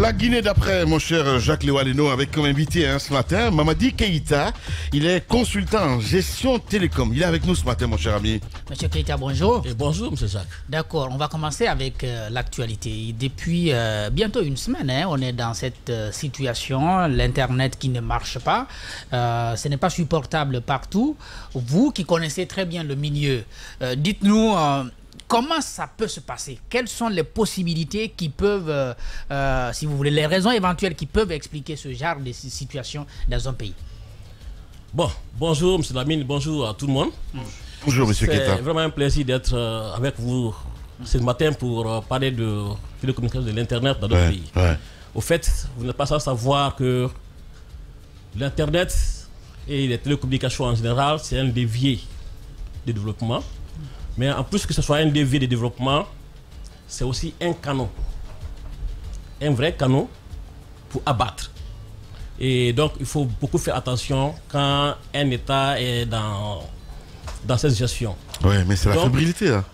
La Guinée d'après, mon cher Jacques Léwaleno, avec comme invité ce matin, Mamadi Keïta. Il est consultant en gestion télécom. Il est avec nous ce matin, mon cher ami. Monsieur Keïta, bonjour. Et bonjour, monsieur Jacques. D'accord, on va commencer avec l'actualité. Depuis bientôt une semaine, on est dans cette situation, l'Internet qui ne marche pas. Ce n'est pas supportable partout. Vous qui connaissez très bien le milieu, dites-nous... comment ça peut se passer? Quelles sont les possibilités qui peuvent, si vous voulez, les raisons éventuelles qui peuvent expliquer ce genre de situation dans un pays? Bon, bonjour M. Lamine, bonjour à tout le monde. Bonjour M. Keïta. C'est vraiment un plaisir d'être avec vous ce matin pour parler de télécommunications de l'Internet dans notre pays. Au fait, vous n'êtes pas sans savoir que l'Internet et les télécommunications en général, c'est un levier de développement. Mais en plus que ce soit un levier de développement, c'est aussi un canon. Un vrai canon pour abattre. Et donc, il faut beaucoup faire attention quand un État est dans cette gestion. Oui, mais c'est la fébrilité, là.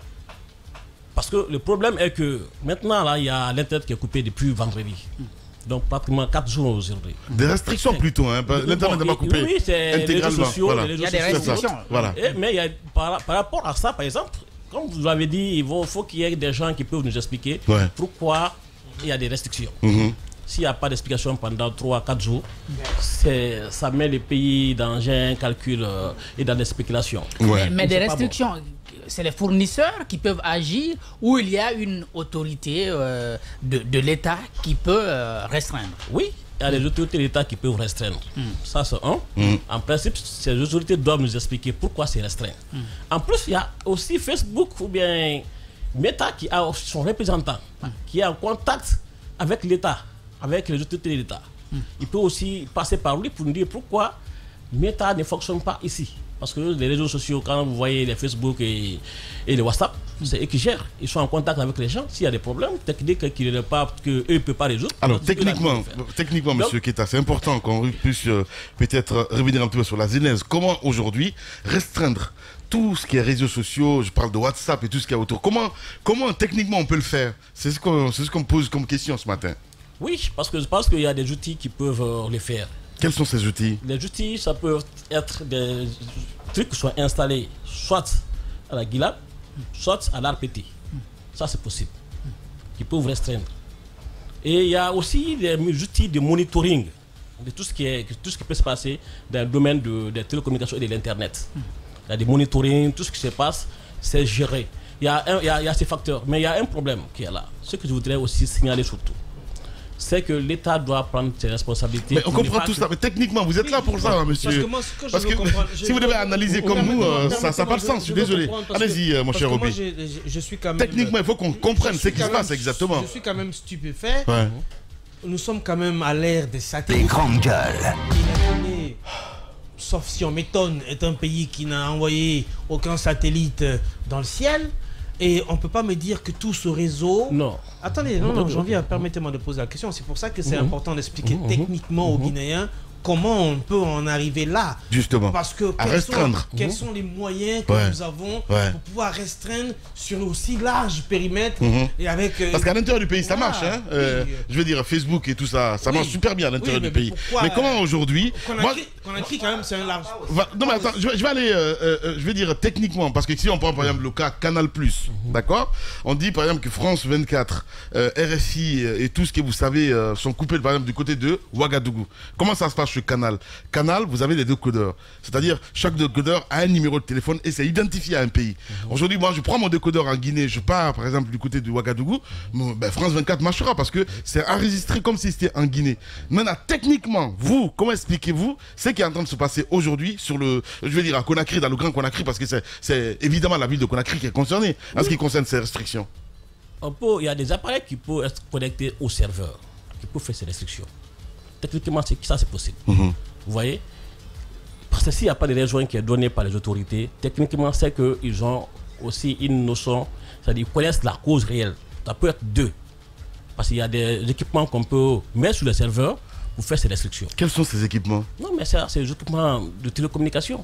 Parce que le problème est que maintenant, là, il y a l'Internet qui est coupé depuis vendredi. Donc, pratiquement 4 jours aujourd'hui. Des restrictions plutôt, hein. L'Internet n'est pas coupé. Oui, c'est les réseaux sociaux. Voilà. Il y a des restrictions. Voilà. Mais il y a, par rapport à ça, par exemple, comme vous l'avez dit, il faut qu'il y ait des gens qui peuvent nous expliquer pourquoi il y a des restrictions. S'il n'y a pas d'explication pendant 3 à 4 jours, ça met les pays dans un calcul et dans des spéculations. Mais des restrictions, c'est les fournisseurs qui peuvent agir ou il y a une autorité de l'État qui peut restreindre? Oui, il y a les autorités de l'État qui peuvent restreindre. Ça, c'est un. En principe, ces autorités doivent nous expliquer pourquoi c'est restreint. En plus, il y a aussi Facebook ou bien Meta qui a son représentant, qui est en contact avec l'État, avec les autorités de l'État. Il peut aussi passer par lui pour nous dire pourquoi Meta ne fonctionne pas ici. Parce que les réseaux sociaux, quand vous voyez les Facebook et les WhatsApp, c'est eux qui gèrent. Ils sont en contact avec les gens. S'il y a des problèmes techniques qu'eux ne peuvent pas résoudre. Alors, techniquement, M. Keïta, c'est important qu'on puisse peut-être revenir un peu sur la genèse. Comment aujourd'hui restreindre tout ce qui est réseaux sociaux, je parle de WhatsApp et tout ce qui est autour. Comment techniquement on peut le faire? C'est ce qu'on me pose comme question ce matin. Oui, parce que je pense qu'il y a des outils qui peuvent le faire. Quels sont ces outils? Les outils, ça peut être des trucs qui sont installés soit à la GILAB, soit à l'ARPT. Ça, c'est possible. Qui peuvent restreindre. Et il y a aussi des outils de monitoring de tout ce qui peut se passer dans le domaine des télécommunications et de l'Internet. Il y a des monitoring, tout ce qui se passe, c'est géré. Il y a ces facteurs. Mais il y a un problème qui est là. Ce que je voudrais aussi signaler surtout, c'est que l'État doit prendre ses responsabilités. Mais on comprend tout ça, mais techniquement, vous êtes là pour ça, monsieur. Parce que si vous devez analyser comme nous, ça n'a pas de sens, je suis désolé. Allez-y, mon cher Obi. Techniquement, il faut qu'on comprenne ce qui se passe exactement. Je suis quand même stupéfait. Nous sommes quand même à l'ère des satellites. Des grandes gueules. Sauf si on m'étonne, est un pays qui n'a envoyé aucun satellite dans le ciel. Et on ne peut pas me dire que tout ce réseau... Non. Attendez, non, j'en viens, permettez-moi de poser la question. C'est pour ça que c'est important d'expliquer techniquement aux Guinéens comment on peut en arriver là. Justement. Parce que quels sont les moyens que nous avons pour pouvoir restreindre sur un aussi large périmètre et avec... Parce qu'à l'intérieur du pays, ça marche. Hein je veux dire, Facebook et tout ça, ça marche super bien à l'intérieur du pays. Mais comment aujourd'hui... Conakry, quand même, c'est un large... Non, mais attends, je vais aller... je vais dire techniquement, parce que si on prend par exemple le cas Canal+, d'accord? On dit par exemple que France 24, RFI et tout ce que vous savez sont coupés par exemple du côté de Ouagadougou. Comment ça se passe? Canal, vous avez des décodeurs. C'est-à-dire, chaque décodeur a un numéro de téléphone et c'est identifié à un pays. Aujourd'hui, moi, je prends mon décodeur en Guinée, je pars, par exemple, du côté de Ouagadougou, France 24 marchera parce que c'est enregistré comme si c'était en Guinée. Maintenant, techniquement, vous, comment expliquez-vous ce qui est en train de se passer aujourd'hui sur le, je vais dire, à Conakry, dans le Grand Conakry, parce que c'est évidemment la ville de Conakry qui est concernée en ce qui concerne ces restrictions. Il y a des appareils qui peuvent être connectés au serveur, qui peuvent faire ces restrictions. Techniquement, ça c'est possible. Vous voyez? Parce que s'il n'y a pas de raison qui est donnée par les autorités, techniquement, c'est qu'ils ont aussi une notion, c'est-à-dire qu'ils connaissent la cause réelle. Ça peut être deux. Parce qu'il y a des équipements qu'on peut mettre sur le serveur pour faire ces restrictions. Quels sont ces équipements? Non, mais c'est des équipements de télécommunication.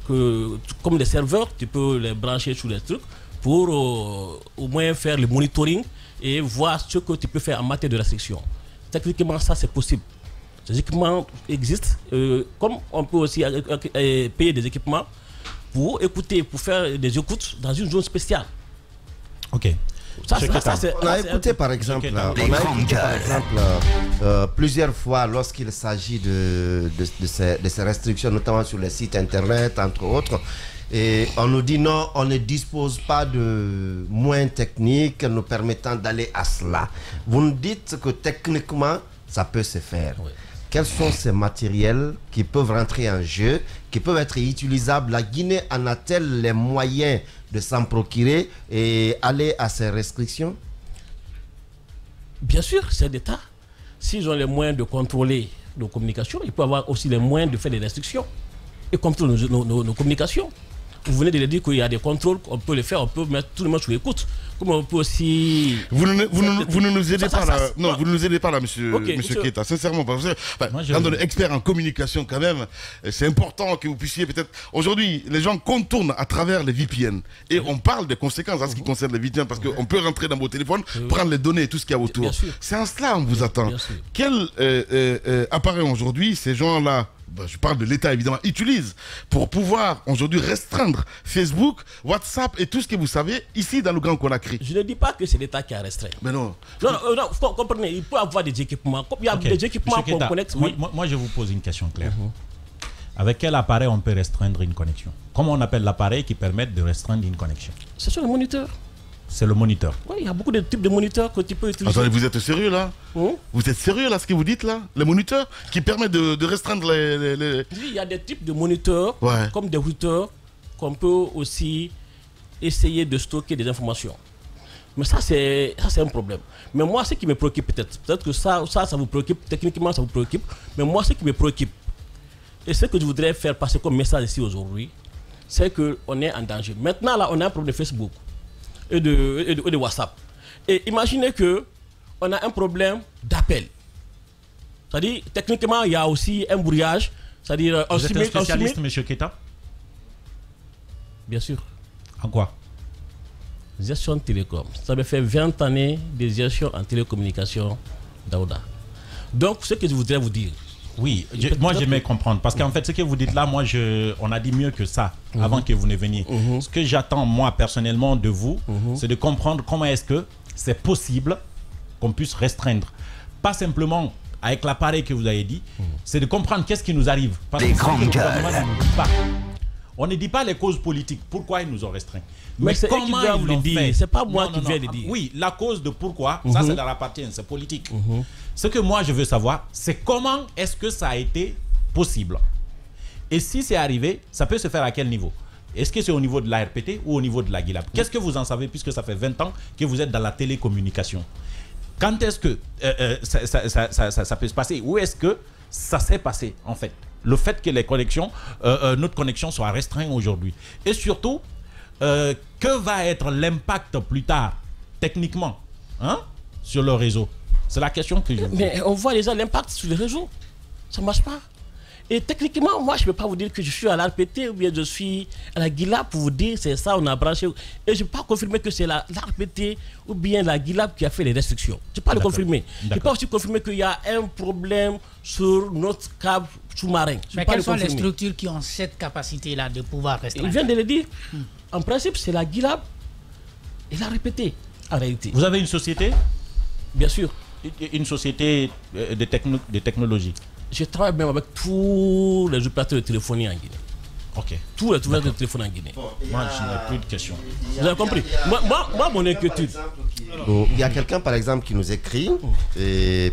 Comme des serveurs, tu peux les brancher sur les trucs pour au moins faire le monitoring et voir ce que tu peux faire en matière de restriction. Techniquement, ça c'est possible. Ces équipements existent, comme on peut aussi payer des équipements pour écouter, pour faire des écoutes dans une zone spéciale. Ok. On a écouté par exemple, plusieurs fois lorsqu'il s'agit de ces restrictions, notamment sur les sites internet, entre autres. Et on nous dit non, on ne dispose pas de moyens techniques nous permettant d'aller à cela. Vous nous dites que techniquement, ça peut se faire. Oui. Quels sont ces matériels qui peuvent rentrer en jeu, qui peuvent être utilisables? La Guinée en a-t-elle les moyens de s'en procurer et aller à ces restrictions? Bien sûr, c'est d'État. S'ils ont les moyens de contrôler nos communications, ils peuvent avoir aussi les moyens de faire des restrictions et contrôler nos communications. Vous venez de le dire qu'il y a des contrôles, on peut les faire, on peut mettre tout le monde sous écoute. Comme on peut aussi... Vous ne nous aidez pas là. Non, vous ne nous aidez pas là, monsieur Keita, sincèrement. Parce que, quand on est expert en communication quand même, c'est important que vous puissiez peut-être... Aujourd'hui, les gens contournent à travers les VPN. Et on parle des conséquences en ce qui concerne les VPN, parce qu'on peut rentrer dans vos téléphones, prendre les données et tout ce qu'il y a autour. C'est en cela qu'on vous attend. Quel appareil aujourd'hui, ces gens-là, je parle de l'État évidemment, utilise pour pouvoir aujourd'hui restreindre Facebook, WhatsApp et tout ce que vous savez ici dans le Grand Conakry? Je ne dis pas que c'est l'État qui a restreint. Mais non. Non, vous comprenez, il peut y avoir des équipements. Il y a des équipements qu'on connecte. Moi, je vous pose une question claire. Avec quel appareil on peut restreindre une connexion? Comment on appelle l'appareil qui permet de restreindre une connexion? C'est sur le moniteur. C'est le moniteur. Oui, il y a beaucoup de types de moniteurs que tu peux utiliser. Attendez, vous êtes sérieux là? Vous êtes sérieux là, ce que vous dites là? Les moniteurs qui permettent de restreindre les... Oui, il y a des types de moniteurs, comme des routeurs, qu'on peut aussi essayer de stocker des informations. Mais ça, c'est un problème. Mais moi, ce qui me préoccupe peut-être que ça vous préoccupe, techniquement ça vous préoccupe, mais moi, ce qui me préoccupe, et ce que je voudrais faire passer comme message ici aujourd'hui, c'est qu'on est en danger. Maintenant, là, on a un problème de Facebook et de WhatsApp. Et imaginez qu'on a un problème d'appel. C'est-à-dire, techniquement, il y a aussi un brouillage. C'est-à-dire, vous êtes un spécialiste, M. Keita? Bien sûr. En quoi? Gestion télécom. Ça me fait 20 années de gestion en télécommunication, Daouda. Donc, ce que je voudrais vous dire. Oui, moi j'aimais comprendre. Parce qu'en fait, ce que vous dites là, on a dit mieux que ça avant que vous ne veniez. Ce que j'attends, moi, personnellement, de vous, c'est de comprendre comment est-ce que c'est possible qu'on puisse restreindre. Pas simplement avec l'appareil que vous avez dit, c'est de comprendre qu'est-ce qui nous arrive. Parce que le gouvernement ne nous dit pas. On ne dit pas les causes politiques, pourquoi ils nous ont restreints. Mais comment ils l'ont fait? C'est pas moi qui viens de dire. Oui, la cause de pourquoi, ça leur appartient, c'est politique. Ce que moi je veux savoir, c'est comment est-ce que ça a été possible. Et si c'est arrivé, ça peut se faire à quel niveau? Est-ce que c'est au niveau de la RPT ou au niveau de la GILAB? Qu'est-ce que vous en savez puisque ça fait 20 ans que vous êtes dans la télécommunication? Quand est-ce que ça peut se passer? Où est-ce que ça s'est passé en fait? Le fait que les connexions, notre connexion soit restreinte aujourd'hui. Et surtout, que va être l'impact plus tard, techniquement, sur le réseau? C'est la question que je... Mais on voit déjà l'impact sur le réseau. Ça ne marche pas. Et techniquement, moi, je ne peux pas vous dire que je suis à l'RPT ou bien je suis à la GILAB pour vous dire c'est ça, on a branché. Et je ne peux pas confirmer que c'est l'RPT ou bien la GILAB qui a fait les restrictions. Je ne peux pas le confirmer. Je ne peux pas aussi confirmer qu'il y a un problème sur notre câble sous-marin. Mais quelles sont les structures qui ont cette capacité-là de pouvoir restreindre? Il vient de le dire. En principe, c'est la GILAB et la RPT, en réalité. Vous avez une société? Bien sûr. Une société de technologie? Je travaille même avec tous les opérateurs de téléphonie en Guinée. Ok. Tous les opérateurs de téléphonie en Guinée. Moi, je n'ai plus de questions. Vous avez compris? Moi, mon inquiétude. Il y a quelqu'un, par exemple, qui nous écrit,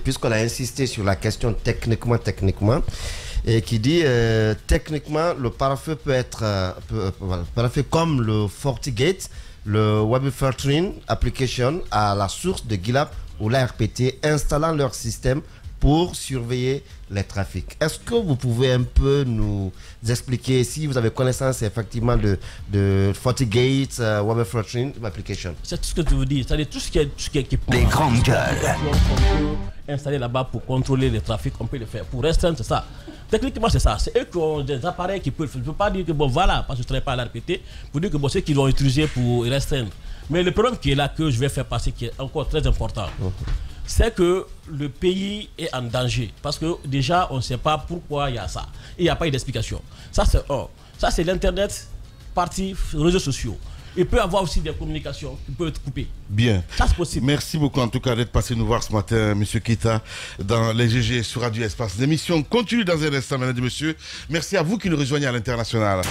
puisqu'on a insisté sur la question techniquement, et qui dit techniquement, le pare-feu peut être pare-feu comme le FortiGate, le Web Filtering Application à la source de GILAB ou l'ARPT installant leur système pour surveiller les trafics. Est-ce que vous pouvez un peu nous expliquer si vous avez connaissance effectivement de FortiGate, Web Filtering Application? C'est tout ce que je vous dis. C'est-à-dire tout ce qui est équipement. Des grandes gueules. On peut installer là-bas pour contrôler les trafics, on peut le faire. Pour restreindre, c'est ça. Techniquement, c'est ça. C'est eux qui ont des appareils qui peuvent le faire. Je ne peux pas dire que bon, voilà, parce que je ne serais pas à la répéter, pour dire que bon, ceux qui l'ont utilisé pour restreindre. Mais le problème qui est là, que je vais faire passer, qui est encore très important, c'est que le pays est en danger. Parce que déjà, on ne sait pas pourquoi il y a ça. Et il n'y a pas eu d'explication. Ça, c'est ça, c'est l'Internet, partie réseaux sociaux. Il peut y avoir aussi des communications qui peuvent être coupées. Bien. Ça, c'est possible. Merci beaucoup en tout cas d'être passé nous voir ce matin, M. Keita, dans les GG sur Radio Espace. L'émission continue dans un instant, mesdames et messieurs. Merci à vous qui nous rejoignez à l'international.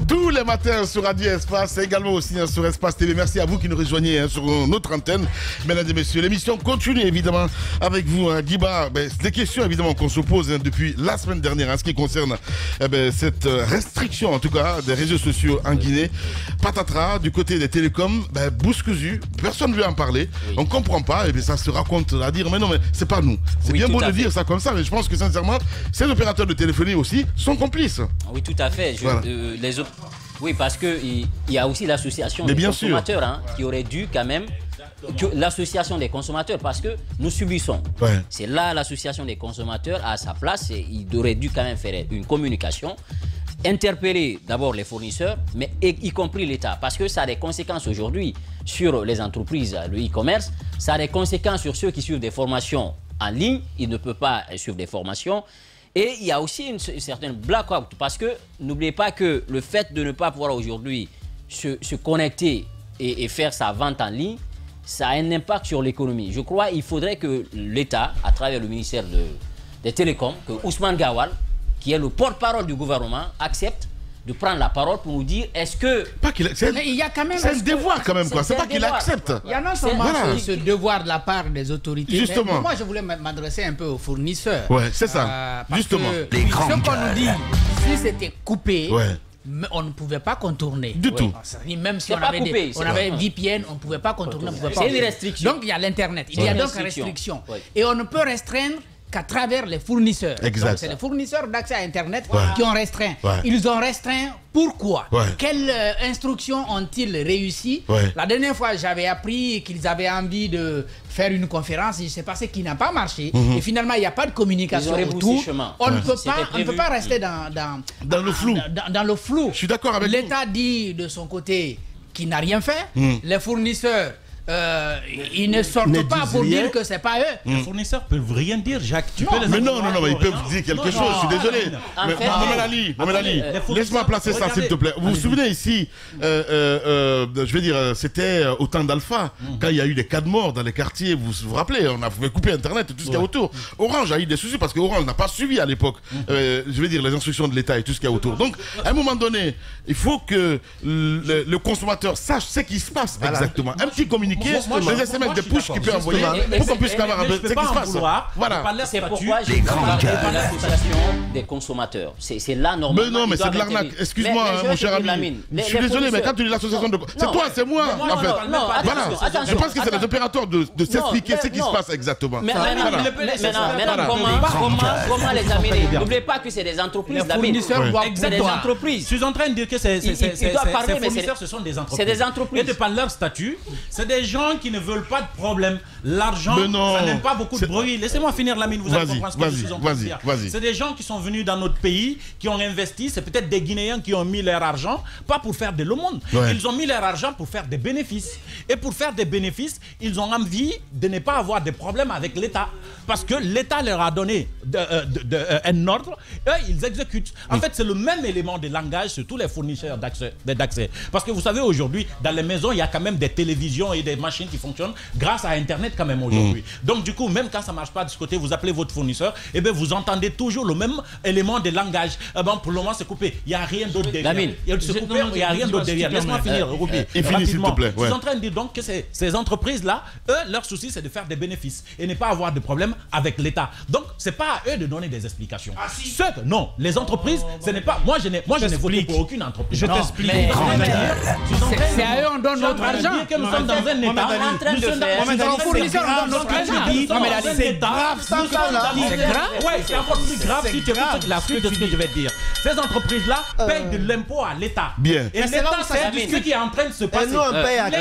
Tous les matins sur Radio Espace, et également aussi sur Espace TV. Merci à vous qui nous rejoignez sur notre antenne, mesdames et messieurs. L'émission continue évidemment avec vous, Guiba. Des questions évidemment qu'on se pose depuis la semaine dernière en ce qui concerne cette restriction en tout cas des réseaux sociaux en Guinée. Patatras, du côté des télécoms, bouscusu, personne ne veut en parler, on ne comprend pas, et bien ça se raconte à dire, mais non, mais c'est pas nous. C'est bien beau de dire ça comme ça, mais je pense que sincèrement, ces opérateurs de téléphonie aussi sont complices. Oui, tout à fait. Oui, parce qu'il y a aussi l'association des consommateurs qui aurait dû quand même, l'association des consommateurs, parce que nous subissons. Ouais. C'est là l'association des consommateurs à sa place, et il aurait dû quand même faire une communication, interpeller d'abord les fournisseurs, mais y compris l'État, parce que ça a des conséquences aujourd'hui sur les entreprises, le e-commerce, ça a des conséquences sur ceux qui suivent des formations en ligne, ils ne peuvent pas suivre des formations, et il y a aussi une certaine blackout, parce que n'oubliez pas que le fait de ne pas pouvoir aujourd'hui se connecter et faire sa vente en ligne, ça a un impact sur l'économie. Je crois qu'il faudrait que l'État, à travers le ministère des Télécoms, que Ousmane Gawal, qui est le porte-parole du gouvernement, accepte de prendre la parole pour nous dire est-ce que... Il y a quand même... C'est un devoir quand même, quoi. C'est pas qu'il accepte. Il y a non seulement ce devoir de la part des autorités, justement. Mais moi je voulais m'adresser un peu aux fournisseurs. Ouais, c'est ça. Justement. Ce qu'on nous dit, si c'était coupé... Ouais. Mais on ne pouvait pas contourner. Du tout. Même si on avait VPN, on ne pouvait pas contourner. C'est une restriction. Donc il y a l'Internet. Il y a donc une restriction. Et on ne peut restreindre qu'à travers les fournisseurs. Exact. C'est les fournisseurs d'accès à Internet qui ont restreint. Ils ont restreint pourquoi? Quelles instructions ont-ils réussi? La dernière fois, j'avais appris qu'ils avaient envie de faire une conférence. Je ne sais pas ce qui n'a pas marché. Et finalement, il n'y a pas de communication autour. On ne peut pas rester dans le flou. Dans le flou. Je suis d'accord avec vous. L'État dit de son côté qu'il n'a rien fait. Les fournisseurs... ils ne sortent pas pour dire que c'est pas eux. Les fournisseurs peuvent rien dire, Jacques. Mais non, ils peuvent dire quelque chose. Je suis désolé. Mohamed Ali, laisse-moi placer ça, s'il te plaît. Vous vous souvenez ici, je vais dire, c'était au temps d'Alpha, quand il y a eu des cas de mort dans les quartiers. Vous vous rappelez, on a fait couper Internet et tout ce qu'il y a autour. Orange a eu des soucis parce que Orange n'a pas suivi à l'époque, je vais dire, les instructions de l'État et tout ce qu'il y a autour. Donc, à un moment donné, il faut que le consommateur sache ce qui se passe exactement. Un petit communiqué. Les SMS de push qui peut envoyer pour qu'on puisse savoir ce qui se passe. Voilà. C'est pourquoi je parle de l'association des consommateurs. C'est là normalement. Mais non, mais c'est de l'arnaque. Excuse-moi, mon cher ami. Je suis désolé, mais quand tu dis l'association de. C'est toi, c'est moi, en fait. Voilà. Je pense que c'est les opérateurs de s'expliquer ce qui se passe exactement. Maintenant, comment les amener? N'oubliez pas que c'est des entreprises. C'est des entreprises. Je suis en train de dire que ces fournisseurs, ce sont des entreprises. C'est des entreprises. Et de par leur statut, c'est des gens qui ne veulent pas de problème. L'argent, ça n'aime pas beaucoup de bruit. Laissez-moi finir, Lamine, vous allez comprendre ce que je suis en train de dire. C'est des gens qui sont venus dans notre pays, qui ont investi. C'est peut-être des Guinéens qui ont mis leur argent, pas pour faire de l'aumône. Ils ont mis leur argent pour faire des bénéfices. Et pour faire des bénéfices, ils ont envie de ne pas avoir de problème avec l'État. Parce que l'État leur a donné un ordre, eux, ils exécutent. En fait, c'est le même élément de langage sur tous les fournisseurs d'accès. Parce que vous savez, aujourd'hui, dans les maisons, il y a quand même des télévisions et des machines qui fonctionnent grâce à Internet quand même aujourd'hui. Donc du coup, même quand ça ne marche pas de ce côté, vous appelez votre fournisseur, et bien vous entendez toujours le même élément de langage. Pour le moment, c'est coupé. Il n'y a rien d'autre derrière. Il n'y a rien d'autre derrière. Laisse-moi finir, Ruby. S'il te plaît. Je suis en train de dire donc que ces entreprises-là, eux, leur souci, c'est de faire des bénéfices et ne pas avoir de problème avec l'État. Donc, ce n'est pas à eux de donner des explications. Non, les entreprises, ce n'est pas... Moi, je n'ai voté pour aucune entreprise. Je t'explique. C'est à eux on donne notre argent. Que nous sommes dans un un État. C'est grave, ça, c'est grave. Oui, c'est encore plus grave si tu écoutes la suite de ce que je vais dire. Ces entreprises-là payent de l'impôt à l'État. Bien. Et l'État, c'est ce qui est en train de se passer. Nous, on paye à qui?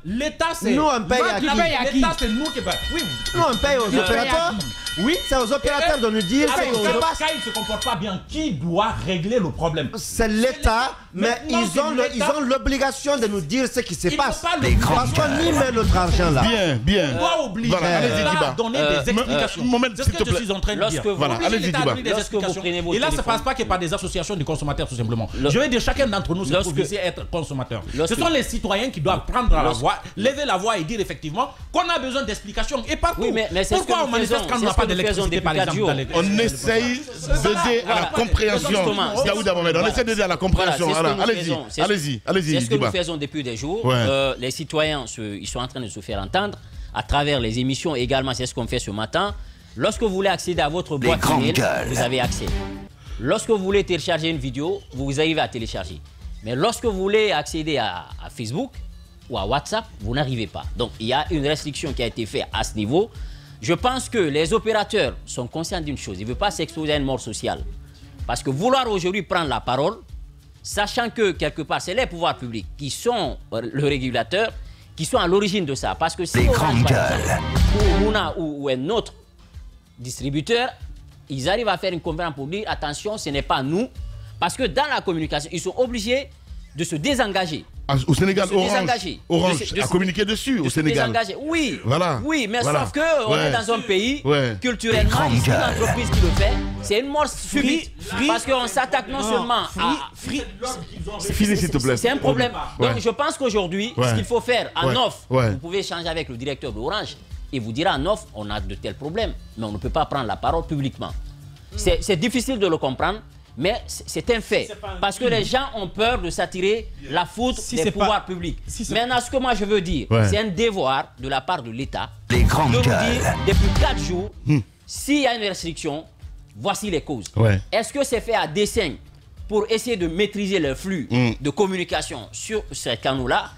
L'État, c'est... Nous, on paye à qui? L'État, c'est nous qui payons. Oui. Nous, on paye aux opérateurs. Oui. C'est aux opérateurs de nous dire ce qui se passe. Quand ils ne se comportent pas bien, qui doit régler le problème? C'est l'État, mais ils ont l'obligation de nous dire ce qui se passe. Parce qu'on y met notre argent là. Bien. On doit obliger l'État à donner des explications. C'est ce que je suis en train de dire. Voilà, allez-y, Diba. Et là, ça ne passe pas que par des associations de consommateurs, tout simplement. Je veux dire, chacun d'entre nous, c'est pour viser être consommateur. Ce sont les citoyens qui doivent prendre la voix, lever la voix et dire effectivement qu'on a besoin d'explications. Et partout. Pourquoi on manifeste quand on n'a pas d'électricité, par exemple? On essaye d'aider à la compréhension. On essaie d'aider à la compréhension. Allez-y. C'est ce que nous faisons depuis des jours. Les citoyens, ils sont en train de se faire entendre à travers les émissions. Également, c'est ce qu'on fait ce matin. Lorsque vous voulez accéder à votre boîte email, vous avez accès. Lorsque vous voulez télécharger une vidéo, vous arrivez à télécharger. Mais lorsque vous voulez accéder à Facebook ou à WhatsApp, vous n'arrivez pas. Donc, il y a une restriction qui a été faite à ce niveau. Je pense que les opérateurs sont conscients d'une chose. Ils ne veulent pas s'exposer à une mort sociale. Parce que vouloir aujourd'hui prendre la parole, sachant que quelque part, c'est les pouvoirs publics qui sont le régulateur, qui sont à l'origine de ça. Parce que si Orange, ou Mouna ou un autre distributeur, ils arrivent à faire une conférence pour dire attention, ce n'est pas nous. Parce que dans la communication, ils sont obligés de se désengager. Au Sénégal, Orange a communiqué dessus au Sénégal. Oui, voilà. Oui, mais sauf qu'on est dans un pays, culturellement, ici, une entreprise qui le fait, c'est une mort subite. Parce qu'on s'attaque non seulement à... Fini, s'il te plaît. C'est un problème. Donc je pense qu'aujourd'hui, ce qu'il faut faire en offre, vous pouvez échanger avec le directeur d'Orange, et vous dira en offre, on a de tels problèmes, mais on ne peut pas prendre la parole publiquement. C'est difficile de le comprendre. Mais c'est un fait, parce que les gens ont peur de s'attirer la foudre des pouvoirs publics. Maintenant, ce que moi je veux dire, c'est un devoir de la part de l'État de nous dire, depuis 4 jours, s'il y a une restriction, voici les causes. Est-ce que c'est fait à dessein pour essayer de maîtriser le flux de communication sur ces canaux-là?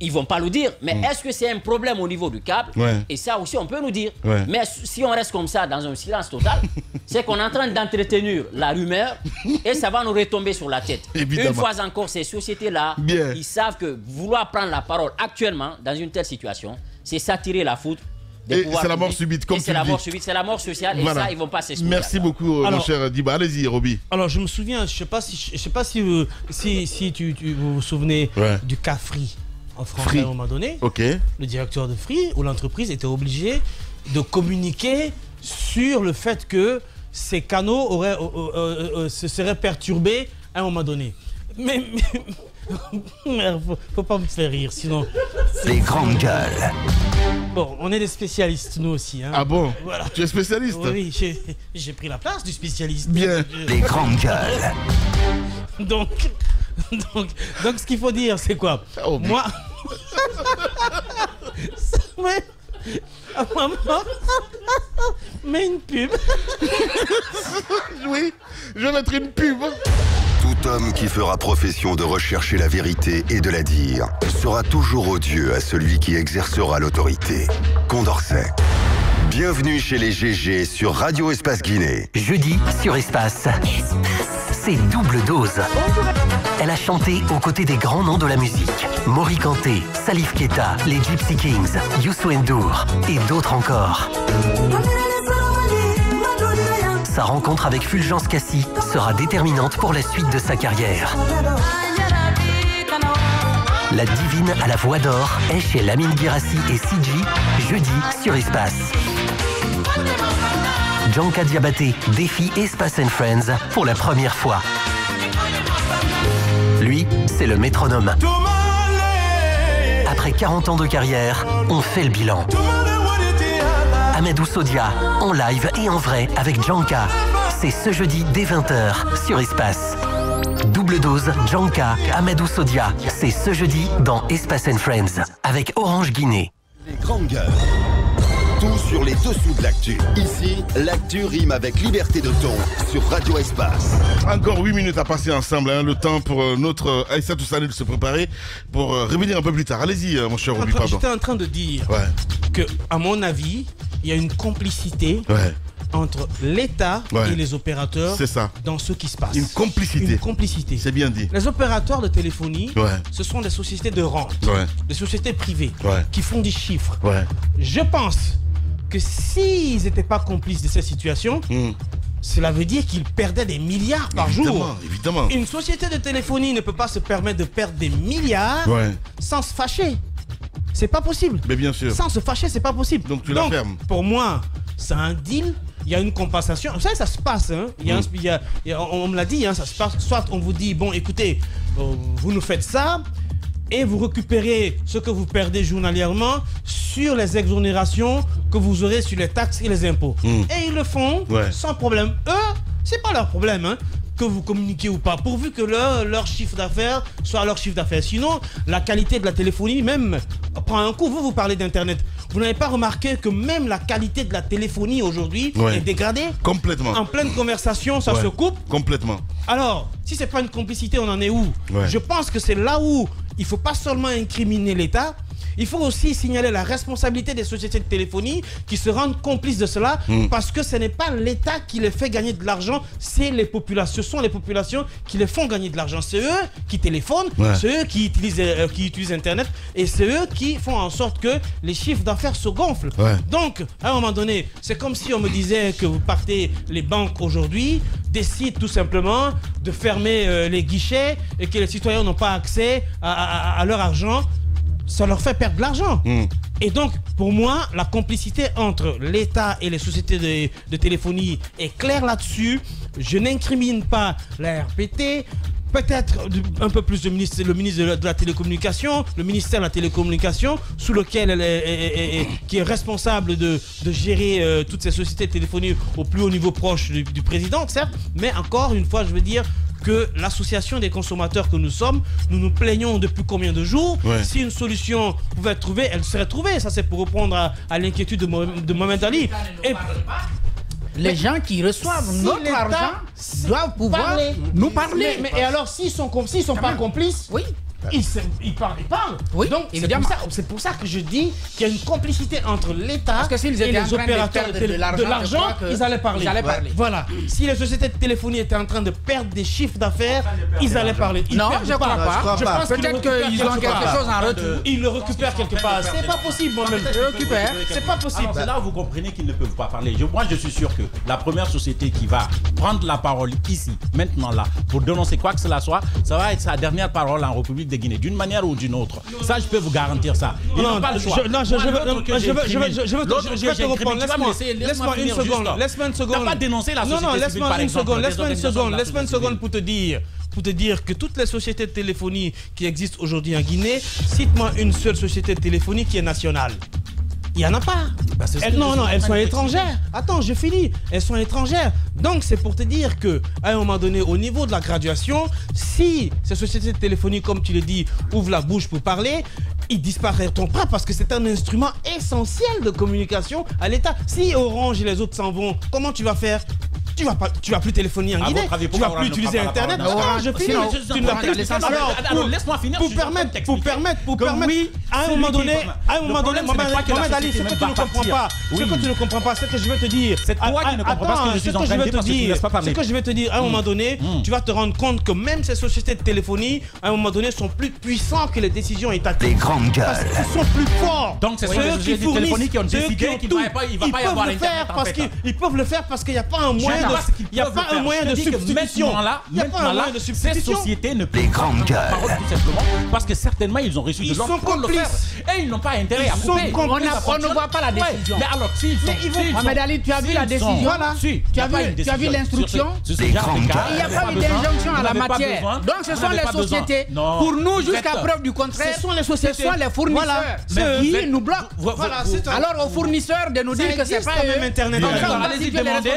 Ils ne vont pas le dire, mais est-ce que c'est un problème au niveau du câble? Et ça aussi, on peut nous dire. Mais si on reste comme ça, dans un silence total, c'est qu'on est en train d'entretenir la rumeur et ça va nous retomber sur la tête. Évidemment. Une fois encore, ces sociétés-là, ils savent que vouloir prendre la parole actuellement, dans une telle situation, c'est s'attirer la foudre. Et c'est la mort subite, comme tu le dis. C'est la mort sociale, et ça, ils ne vont pas s'exposer. Merci beaucoup, mon cher Diba. Allez-y, Roby. Alors, je me souviens, je ne sais pas si vous vous souvenez du cas Free. En France, à un moment donné, le directeur de Free ou l'entreprise était obligé de communiquer sur le fait que ces canaux se seraient perturbés à un moment donné. Mais faut pas me faire rire, sinon... Les grandes gueules. Bon, on est des spécialistes, nous aussi. Hein. Ah bon? Voilà. Tu es spécialiste? Oui, j'ai pris la place du spécialiste. Bien. Les grandes gueules. Donc, ce qu'il faut dire, c'est quoi? Moi... Maman, mets une pub. Oui, je vais mettre une pub. Tout homme qui fera profession de rechercher la vérité et de la dire sera toujours odieux à celui qui exercera l'autorité. Condorcet. Bienvenue chez les GG sur Radio Espace Guinée. Jeudi sur Espace. C'est double dose. Elle a chanté aux côtés des grands noms de la musique. Mori Kanté, Salif Keita, les Gypsy Kings, Youssou N'Dour et d'autres encore. Sa rencontre avec Fulgence Cassi sera déterminante pour la suite de sa carrière. La divine à la voix d'or est chez Lamine Guirassi et Siji, jeudi sur Espace. Djanka Diabaté défie Espace & Friends pour la première fois. Lui, c'est le métronome. Après 40 ans de carrière, on fait le bilan. Ahmedou Sodia, en live et en vrai avec Djanka. C'est ce jeudi dès 20h sur Espace. Double dose, Djanka, Ahmedou Sodia. C'est ce jeudi dans Espace & Friends avec Orange Guinée. Les grandes gueules. tout sur les dessous de l'actu. Ici, l'actu rime avec liberté de ton sur Radio Espace. Encore 8 minutes à passer ensemble, hein, le temps pour notre Aïssa Toussané de se préparer pour revenir un peu plus tard. Allez-y, mon cher Ruby, pardon. J'étais en train de dire que, à mon avis, il y a une complicité entre l'État et les opérateurs dans ce qui se passe. Une complicité. Une complicité. C'est bien dit. Les opérateurs de téléphonie, ce sont des sociétés de rente, des sociétés privées qui font des chiffres. Je pense que s'ils n'étaient pas complices de cette situation, cela veut dire qu'ils perdaient des milliards par jour. Évidemment. Une société de téléphonie ne peut pas se permettre de perdre des milliards sans se fâcher. C'est pas possible. Mais bien sûr. Sans se fâcher, c'est pas possible. Donc tu la fermes. Pour moi, c'est un deal. Il y a une compensation. Vous savez, ça se passe. Hein. On me l'a dit, hein, ça se passe. Soit on vous dit, bon, écoutez, vous nous faites ça et vous récupérez ce que vous perdez journalièrement sur les exonérations que vous aurez sur les taxes et les impôts. Et ils le font sans problème. Eux, c'est pas leur problème, hein, que vous communiquez ou pas, pourvu que leur chiffre d'affaires soit leur chiffre d'affaires. Sinon, la qualité de la téléphonie même prend un coup. Vous parlez d'Internet. Vous n'avez pas remarqué que même la qualité de la téléphonie aujourd'hui est dégradée? Complètement. En pleine conversation, ça se coupe? Complètement. Alors, si c'est pas une complicité, on en est où? Je pense que c'est là où il ne faut pas seulement incriminer l'État, il faut aussi signaler la responsabilité des sociétés de téléphonie qui se rendent complices de cela parce que ce n'est pas l'État qui les fait gagner de l'argent, c'est les populations. Ce sont les populations qui les font gagner de l'argent. C'est eux qui téléphonent, c'est eux qui utilisent Internet et c'est eux qui font en sorte que les chiffres d'affaires se gonflent. Donc, à un moment donné, c'est comme si on me disait que vous partez, les banques aujourd'hui décident tout simplement de fermer les guichets et que les citoyens n'ont pas accès à leur argent. Ça leur fait perdre de l'argent. Et donc, pour moi, la complicité entre l'État et les sociétés de téléphonie est claire là-dessus. Je n'incrimine pas la RPT. Peut-être un peu plus le ministre de la télécommunication, le ministère de la télécommunication, sous lequel qui est responsable de gérer toutes ces sociétés de téléphonie au plus haut niveau proche du président, certes. Mais encore une fois, je veux dire que l'association des consommateurs que nous sommes, nous nous plaignons depuis combien de jours. Si une solution pouvait être trouvée, elle serait trouvée. Ça, c'est pour répondre à l'inquiétude de Mohamed Ali. Les gens qui reçoivent notre argent doivent pouvoir nous parler. Mais alors, s'ils sont pas complices, ils parlent. Oui, donc, c'est pour ça que je dis qu'il y a une complicité entre l'État et les opérateurs de l'argent. Ils allaient parler. Voilà. Si les sociétés de téléphonie étaient en train de perdre des chiffres d'affaires, ils allaient parler. Non, je ne crois pas. Je pense peut-être qu'ils ont quelque chose en retour. Ils le récupèrent quelque part. C'est pas possible, moi-même. C'est pas possible. C'est là où vous comprenez qu'ils ne peuvent pas parler. Moi, je suis sûr que la première société qui va prendre la parole ici, maintenant là, pour dénoncer quoi que cela soit, ça va être sa dernière parole en République de Guinée, d'une manière ou d'une autre. Ça, je peux vous garantir ça. Ils n'ont pas le choix. Je vais te reprendre. Laisse-moi une seconde. Tu n'as pas dénoncé la société civile, par exemple. Laisse-moi une seconde pour te dire que toutes les sociétés de téléphonie qui existent aujourd'hui en Guinée, cite-moi une seule société de téléphonie qui est nationale. Il n'y en a pas. Elles sont étrangères. Attends, je finis. Elles sont étrangères. Donc, c'est pour te dire que, à un moment donné, au niveau de la graduation, si ces sociétés de téléphonie, comme tu le dis, ouvrent la bouche pour parler, ils disparaîtront pas parce que c'est un instrument essentiel de communication à l'État. Si Orange et les autres s'en vont, comment tu vas faire? Tu vas plus téléphoner en Guinée. Tu vas plus utiliser Internet. Je finis. Alors, laisse-moi finir. Pour permettre. À un moment donné, Mohamed Ali, ce que tu ne comprends pas, ce que je veux te dire. C'est toi qui ne comprends pas ce que je suis en train de dire parce que tu ne laisses pas parler. Ce que je vais te dire, à un moment donné, tu vas te rendre compte que même ces sociétés de téléphonie, à un moment donné, sont plus puissants que les décisions étatiques. Les grandes gueules. Ils sont plus forts. Donc, c'est ceux qui de téléphonie qui ont décidé qu'il ne va pas y avoir Internet. Ils peuvent le faire parce qu'il n'y a pas un moyen. Il n'y a pas un moyen de substitution. Il n'y a pas un moyen de substitution. Ces sociétés ne peuvent pas parole tout simplement parce que certainement ils ont reçu de l'ordre pour le faire. Et ils n'ont pas intérêt à couper. On ne voit pas la décision. Mais alors, s'ils sont... Mohamed Ali, tu as vu la décision? Tu as vu l'instruction? Il n'y a pas eu d'injonction à la matière. Donc ce sont les sociétés. Pour nous, jusqu'à preuve du contraire, ce sont les fournisseurs qui nous bloquent. Alors aux fournisseurs de nous dire que c'est pas eux. Allez-y demander.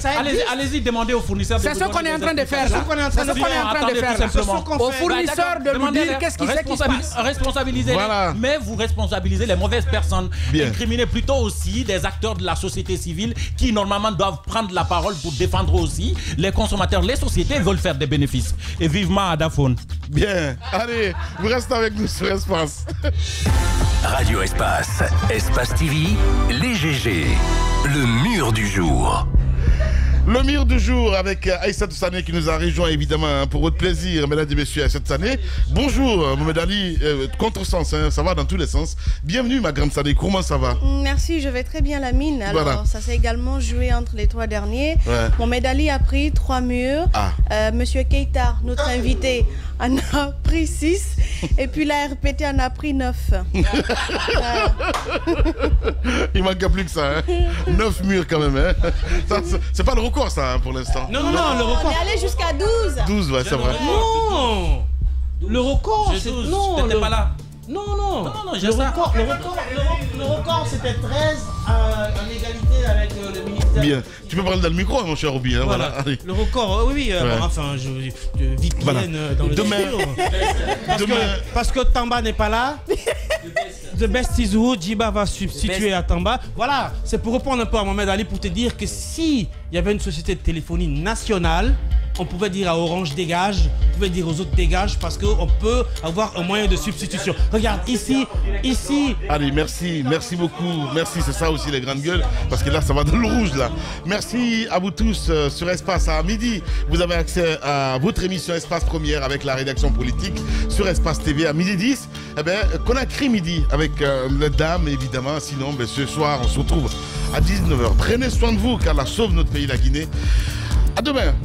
Allez-y, demandez aux fournisseurs. C'est ce qu'on est en train de faire là. C'est ce qu'on est en train de faire là. Aux fournisseurs de nous dire qu'est-ce qui se passe. Responsabiliser, mais vous responsabilisez les mauvaises personnes. Incriminez plutôt aussi des acteurs de la société civile qui normalement doivent prendre la parole pour défendre aussi les consommateurs. Les sociétés veulent faire des bénéfices. Et vivement Adaphone. Bien, allez, vous restez avec nous sur Espace. Radio Espace, Espace TV, les GG, le mur du jour. Le mur du jour avec Aïssatou Sané qui nous a rejoint évidemment pour votre plaisir, mesdames et messieurs, Aïssatou Sané. Bonjour Mohamed Ali, contresens, hein, ça va dans tous les sens. Bienvenue ma grande Sané, comment ça va? Merci, je vais très bien Lamine. Alors voilà. Ça s'est également joué entre les 3 derniers. Ouais. Mohamed Ali a pris 3 murs, Monsieur Keita, notre invité, en a pris 6 et puis la RPT en a pris 9. Il manque plus que ça, hein. 9 murs quand même. Hein. C'est pas le record ça hein, pour l'instant. Non, le record. On est allé jusqu'à 12. 12, ouais, c'est vrai. Non, le record, c'est... Non, t'étais pas là. Non, le record c'était 13 en égalité avec le ministère. Bien, tu peux parler dans le micro, mon cher Roby. Hein, voilà. Le record, oui, ouais. Enfin, je vite voilà. Dans le parce que Tamba n'est pas là. The Best is who, Djiba va substituer à Tamba. Voilà, c'est pour répondre un peu à Mohamed Ali pour te dire que si il y avait une société de téléphonie nationale, on pouvait dire à Orange dégage, on pouvait dire aux autres dégage parce qu'on peut avoir un moyen de substitution. Regarde, ici. Allez, merci beaucoup. Merci, c'est ça aussi les grandes gueules, parce que là, ça va dans le rouge là. Merci à vous tous sur Espace. À midi, vous avez accès à votre émission Espace Première avec la rédaction politique sur Espace TV à midi 10. Eh bien, Conakry midi avec les dames, évidemment. Sinon, ce soir, on se retrouve à 19h. Prenez soin de vous, car la sauve notre pays, la Guinée. À demain.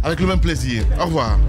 Avec le même plaisir. Au revoir.